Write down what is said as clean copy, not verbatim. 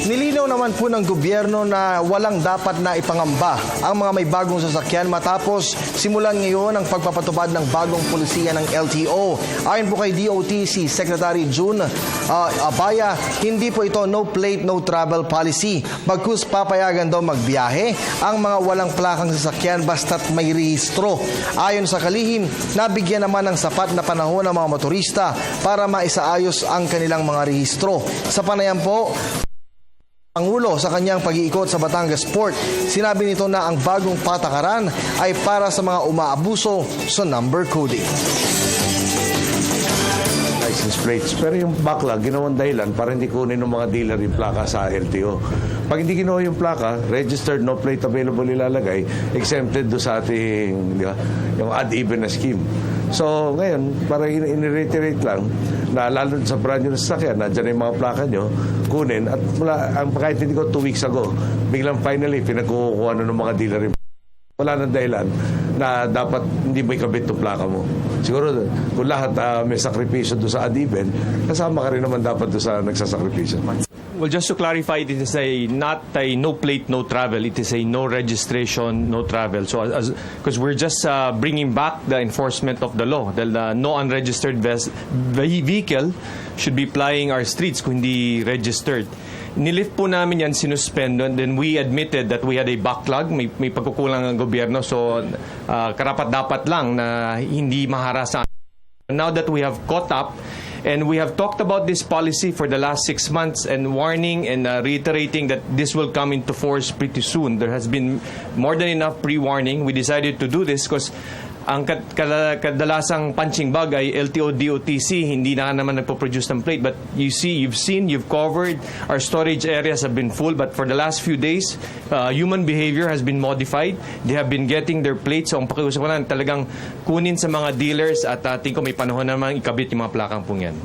Nilinaw naman po ng gobyerno na walang dapat na ipangamba ang mga may bagong sasakyan matapos simulan ngayon ang pagpapatupad ng bagong pulisiya ng LTO. Ayon po kay DOTC Secretary June Abaya, hindi po ito no plate, no travel policy. Bagkus papayagan daw magbiyahe ang mga walang plakang sasakyan basta't may rehistro. Ayon sa kalihim, nabigyan naman ng sapat na panahon ng mga motorista para maisaayos ang kanilang mga rehistro. Sa panayam po, Pangulo sa kanyang pag-iikot sa Batangas Port, sinabi nito na ang bagong patakaran ay para sa mga umaabuso sa number coding. License plates. Pero yung backlog, ginawang dahilan para hindi kunin ng mga dealer yung plaka sa LTO. Pag hindi ginawa yung plaka, registered, no plate available ilalagay, exempted do sa ating, di ba, yung odd even na scheme. So, ngayon, para in-reiterate lang, na lalo sa brand new na sasakyan, nandiyan yung mga plaka nyo, kunin. At mula, ang pagkaintindi ko 2 weeks ago, biglang finally, pinagkukuha na ng mga dealer yung wala nang dahilan na dapat hindi mo ikabit yung plaka mo. Siguro, kung lahat may sakripisyo doon sa ad-even, kasama ka rin naman dapat doon sa nagsasakripisyo. Well, just to clarify, it is not a no plate, no travel. It is a no registration, no travel. So, because we're just bringing back the enforcement of the law. The no unregistered vehicle should be plying our streets kung hindi registered. Nilift po namin yan, sinuspend, and then we admitted that we had a backlog, may pagkukulang ng gobyerno, so karapat-dapat lang na hindi maharasa. Now that we have caught up, and we have talked about this policy for the last 6 months and warning and reiterating that this will come into force pretty soon. There has been more than enough pre-warning. We decided to do this because ang kadalasang punching bag ay LTO DOTC, hindi na naman nagpo-produce ng plate. But you've covered, our storage areas have been full. But for the last few days, human behavior has been modified. They have been getting their plates. So ang pakiusap ko na talagang kunin sa mga dealers at tingin ko may panahon naman ikabit yung mga plakang pong yan.